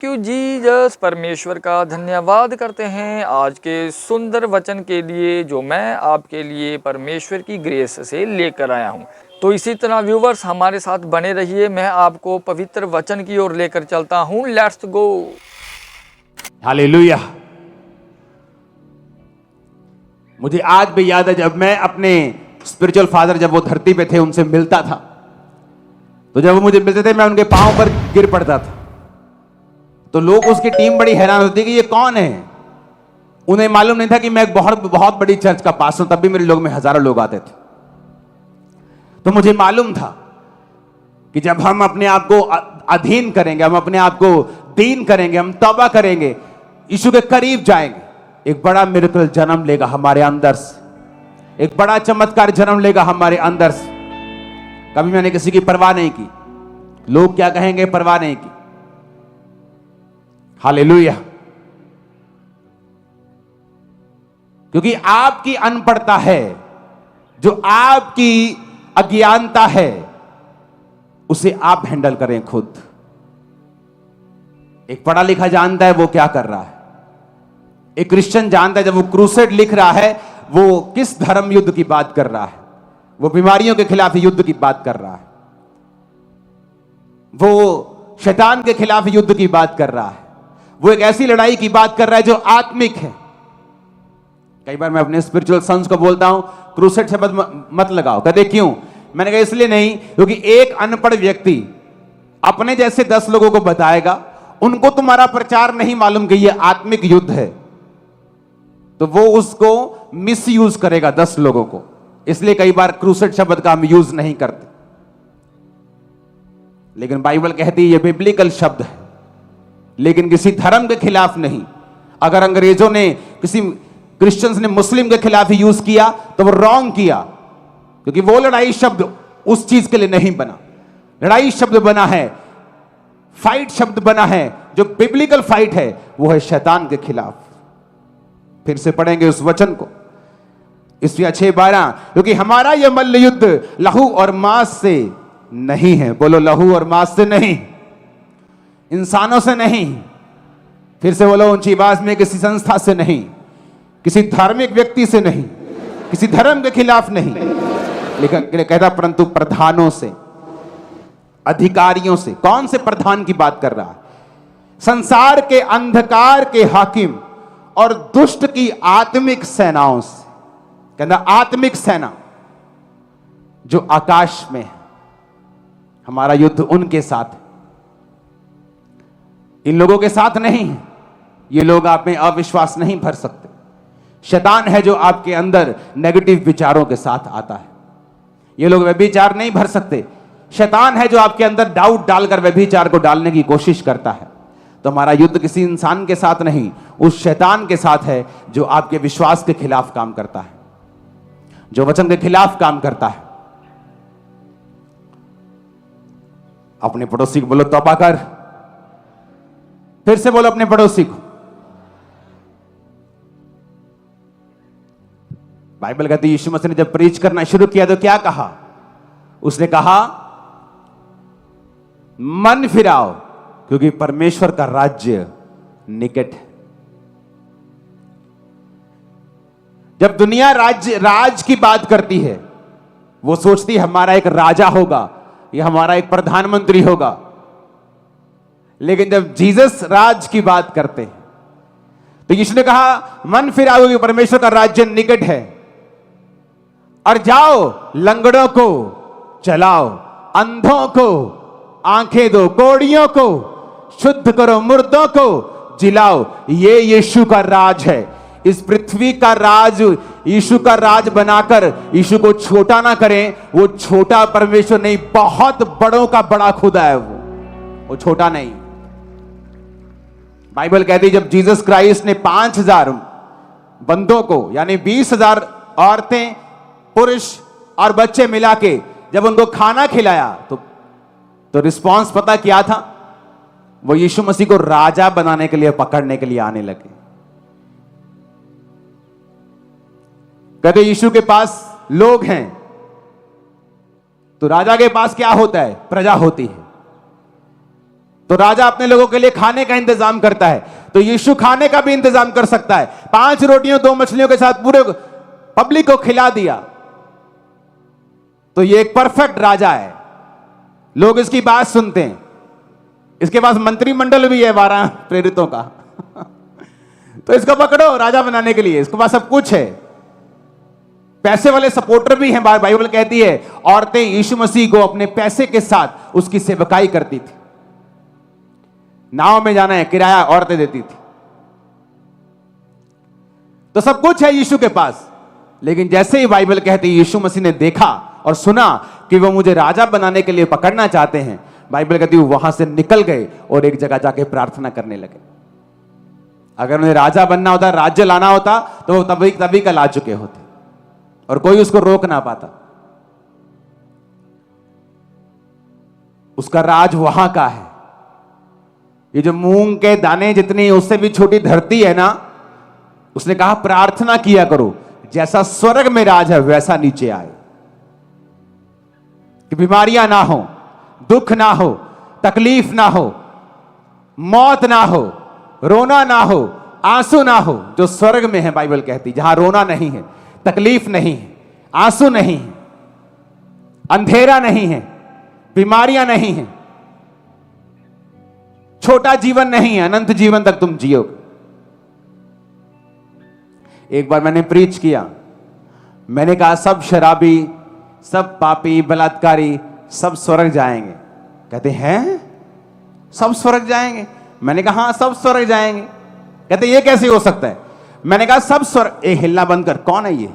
क्यों जीसस परमेश्वर का धन्यवाद करते हैं आज के सुंदर वचन के लिए जो मैं आपके लिए परमेश्वर की ग्रेस से लेकर आया हूं। तो इसी तरह व्यूवर्स हमारे साथ बने रहिए। मैं आपको पवित्र वचन की ओर लेकर चलता हूं। Let's go. हालेलुया। मुझे आज भी याद है जब मैं अपने स्पिरिचुअल फादर जब वो धरती पे थे उनसे मिलता था, तो जब वो मुझे मिलते थे मैं उनके पांव पर गिर पड़ता था। तो लोग उसकी टीम बड़ी हैरान होती कि ये कौन है। उन्हें मालूम नहीं था कि मैं एक बहुत बड़ी चर्च का पास हूं। तब भी मेरे लोग में हजारों लोग आते थे। तो मुझे मालूम था कि जब हम अपने आप को अधीन करेंगे, हम अपने आप को दीन करेंगे, हम तौबा करेंगे, यीशु के करीब जाएंगे, एक बड़ा मिरेकल जन्म लेगा हमारे अंदर से, एक बड़ा चमत्कार जन्म लेगा हमारे अंदर से। कभी मैंने किसी की परवाह नहीं की, लोग क्या कहेंगे परवाह नहीं की। हालेलुया। क्योंकि आपकी अनपढ़ता है, जो आपकी अज्ञानता है, उसे आप हैंडल करें खुद। एक पढ़ा लिखा जानता है वो क्या कर रहा है। एक क्रिश्चियन जानता है जब वो क्रूसेड लिख रहा है वो किस धर्म युद्ध की बात कर रहा है। वो बीमारियों के खिलाफ युद्ध की बात कर रहा है, वो शैतान के खिलाफ युद्ध की बात कर रहा है, वो एक ऐसी लड़ाई की बात कर रहा है जो आत्मिक है। कई बार मैं अपने स्पिरिचुअल सन्स को बोलता हूं क्रूसेड शब्द मत लगाओ। कहते क्यों? मैंने कहा इसलिए नहीं क्योंकि एक अनपढ़ व्यक्ति अपने जैसे 10 लोगों को बताएगा, उनको तुम्हारा प्रचार नहीं मालूम कि यह आत्मिक युद्ध है, तो वो उसको मिसयूज करेगा 10 लोगों को। इसलिए कई बार क्रूसेड शब्द का हम यूज नहीं करते। लेकिन बाइबल कहती है यह बिब्लिकल शब्द है, लेकिन किसी धर्म के खिलाफ नहीं। अगर अंग्रेजों ने किसी क्रिश्चियंस ने मुस्लिम के खिलाफ यूज किया तो वो रॉन्ग किया, क्योंकि वो लड़ाई शब्द उस चीज के लिए नहीं बना। लड़ाई शब्द बना है, फाइट शब्द बना है, जो बिब्लिकल फाइट है वो है शैतान के खिलाफ। फिर से पढ़ेंगे उस वचन को, इसलिए 6:12, क्योंकि हमारा यह मल्ल युद्ध लहू और मांस से नहीं है। बोलो लहू और मांस से नहीं, इंसानों से नहीं। फिर से बोलो ऊंची आवाज में, किसी संस्था से नहीं, किसी धार्मिक व्यक्ति से नहीं, किसी धर्म के खिलाफ नहीं, लेकिन कहता परंतु प्रधानों से, अधिकारियों से। कौन से प्रधान की बात कर रहा है? संसार के अंधकार के हाकिम और दुष्ट की आत्मिक सेनाओं से। कहता आत्मिक सेना जो आकाश में है। हमारा युद्ध उनके साथ है, इन लोगों के साथ नहीं है। ये लोग आप में अविश्वास नहीं भर सकते। शैतान है जो आपके अंदर नेगेटिव विचारों के साथ आता है। ये लोग व्यभिचार नहीं भर सकते। शैतान है जो आपके अंदर डाउट डालकर व्यभिचार को डालने की कोशिश करता है। तो हमारा युद्ध किसी इंसान के साथ नहीं, उस शैतान के साथ है जो आपके विश्वास के खिलाफ काम करता है, जो वचन के खिलाफ काम करता है। अपने पड़ोसी को बोलो तौबा कर। फिर से बोलो अपने पड़ोसी को। बाइबल कहती है यीशु मसीह ने जब प्रीच करना शुरू किया तो क्या कहा? उसने कहा मन फिराओ क्योंकि परमेश्वर का राज्य निकट है। जब दुनिया राज की बात करती है, वो सोचती है हमारा एक राजा होगा या हमारा एक प्रधानमंत्री होगा। लेकिन जब जीसस राज की बात करते हैं तो यीशु ने कहा मन फिराओ क्योंकि परमेश्वर का राज्य निकट है, और जाओ लंगड़ों को चलाओ, अंधों को आंखें दो, कोढ़ियों को शुद्ध करो, मुर्दों को जिलाओ। ये यीशु का राज है। इस पृथ्वी का राज यीशु का राज बनाकर यीशु को छोटा ना करें। वो छोटा परमेश्वर नहीं, बहुत बड़ों का बड़ा खुदा है वो छोटा नहीं। बाइबल कहती है जब जीसस क्राइस्ट ने 5000 बंदों को, यानी 20,000 औरतें, पुरुष और बच्चे मिला के जब उनको खाना खिलाया तो रिस्पांस पता क्या था? वो यीशु मसीह को राजा बनाने के लिए, पकड़ने के लिए आने लगे। कहते यीशु के पास लोग हैं तो राजा के पास क्या होता है? प्रजा होती है। तो राजा अपने लोगों के लिए खाने का इंतजाम करता है, तो यीशु खाने का भी इंतजाम कर सकता है। 5 रोटियों 2 मछलियों के साथ पूरे पब्लिक को खिला दिया। तो ये एक परफेक्ट राजा है, लोग इसकी बात सुनते हैं। इसके पास मंत्रिमंडल भी है 12 प्रेरितों का तो इसको पकड़ो राजा बनाने के लिए, इसके पास सब कुछ है। पैसे वाले सपोर्टर भी हैं। बाइबल कहती है औरतें यीशु मसीह को अपने पैसे के साथ उसकी सेवकाई करती थी। नाव में जाना है, किराया औरतें देती थी। तो सब कुछ है यीशु के पास। लेकिन जैसे ही बाइबल कहती है यीशु मसीह ने देखा और सुना कि वो मुझे राजा बनाने के लिए पकड़ना चाहते हैं, बाइबल कहती है वहां से निकल गए और एक जगह जाके प्रार्थना करने लगे। अगर उन्हें राजा बनना होता, राज्य लाना होता, तो वो तभी का ला चुके होते और कोई उसको रोक ना पाता। उसका राज वहां का है। ये जो मूंग के दाने जितनी उससे भी छोटी धरती है ना, उसने कहा प्रार्थना किया करो जैसा स्वर्ग में राज है वैसा नीचे आए, कि बीमारियां ना हो, दुख ना हो, तकलीफ ना हो, मौत ना हो, रोना ना हो, आंसू ना हो, जो स्वर्ग में है। बाइबल कहती जहां रोना नहीं है, तकलीफ नहीं है, आंसू नहीं है, अंधेरा नहीं है, बीमारियां नहीं है, छोटा जीवन नहीं है, अनंत जीवन तक तुम जियोगे। एक बार मैंने प्रीच किया, मैंने कहा सब शराबी, सब पापी, बलात्कारी सब स्वर्ग जाएंगे। कहते हैं सब स्वर्ग जाएंगे? मैंने कहा हाँ सब स्वर्ग जाएंगे। कहते ये कैसे हो सकता है? मैंने कहा सब स्वर्ग। हिलना बंद कर, कौन है ये?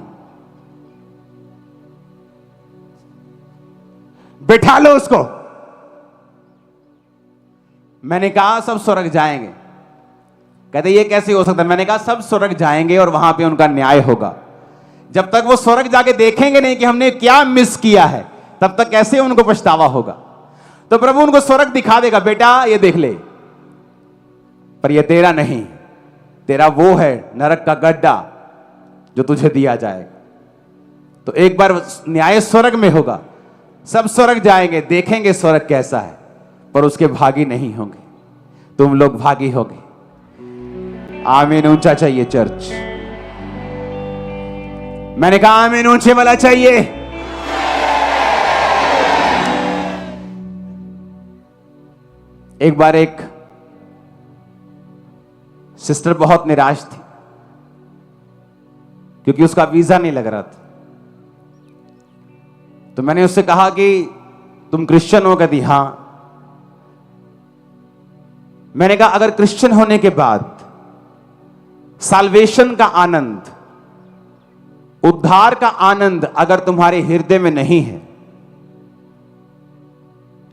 बिठा लो उसको। मैंने कहा सब स्वर्ग जाएंगे। कहते ये कैसे हो सकता है? मैंने कहा सब स्वर्ग जाएंगे और वहां पे उनका न्याय होगा। जब तक वो स्वर्ग जाके देखेंगे नहीं कि हमने क्या मिस किया है, तब तक कैसे उनको पछतावा होगा। तो प्रभु उनको स्वर्ग दिखा देगा, बेटा ये देख ले, पर ये तेरा नहीं, तेरा वो है नरक का गड्ढा जो तुझे दिया जाएगा। तो एक बार न्याय स्वर्ग में होगा, सब स्वर्ग जाएंगे, देखेंगे स्वर्ग कैसा है, पर उसके भागी नहीं होंगे। तुम लोग भागी होगे। आमीन ऊंचा चाहिए चर्च। मैंने कहा आमीन ऊंचे वाला चाहिए। एक बार एक सिस्टर बहुत निराश थी क्योंकि उसका वीजा नहीं लग रहा था। तो मैंने उससे कहा कि तुम क्रिश्चियन हो? कहती हां। मैंने कहा अगर क्रिश्चियन होने के बाद साल्वेशन का आनंद, उद्धार का आनंद अगर तुम्हारे हृदय में नहीं है,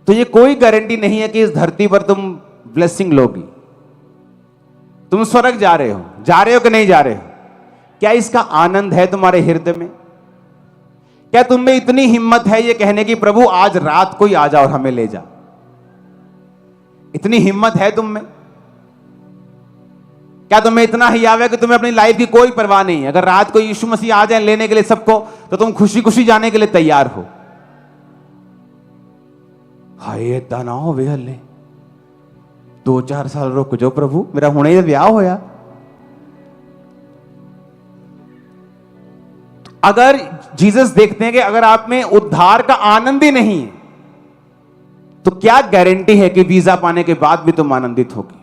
तो ये कोई गारंटी नहीं है कि इस धरती पर तुम ब्लेसिंग लोगी। तुम स्वर्ग जा रहे हो कि नहीं जा रहे हो? क्या इसका आनंद है तुम्हारे हृदय में? क्या तुम में इतनी हिम्मत है ये कहने की प्रभु आज रात को ही आ जा और हमें ले जा? इतनी हिम्मत है तुम में? क्या तुम्हें इतना हियाव है कि तुम्हें अपनी लाइफ की कोई परवाह नहीं है? अगर रात को यीशु मसीह आ जाए लेने के लिए सबको, तो तुम खुशी खुशी जाने के लिए तैयार हो? हाय ये तनाव वे हले 2-4 साल रुक जाओ प्रभु, मेरा हुणे ही ब्याह होया। अगर जीसस देखते हैं कि अगर आप में उद्धार का आनंद ही नहीं है, तो क्या गारंटी है कि वीजा पाने के बाद भी तुम आनंदित होगी?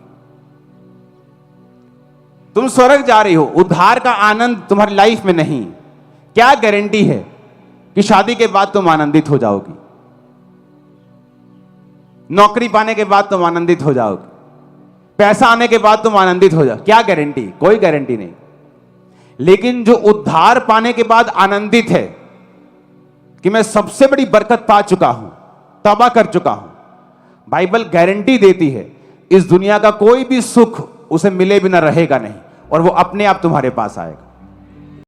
तुम स्वर्ग जा रही हो, उद्धार का आनंद तुम्हारी लाइफ में नहीं, क्या गारंटी है कि शादी के बाद तुम आनंदित हो जाओगी? नौकरी पाने के बाद तुम आनंदित हो जाओगे? पैसा आने के बाद तुम आनंदित हो जाओ? क्या गारंटी? कोई गारंटी नहीं। लेकिन जो उद्धार पाने के बाद आनंदित है कि मैं सबसे बड़ी बरकत पा चुका हूं, तौबा कर चुका हूं, बाइबल गारंटी देती है इस दुनिया का कोई भी सुख उसे मिले बिना रहेगा नहीं, और वो अपने आप तुम्हारे पास आएगा।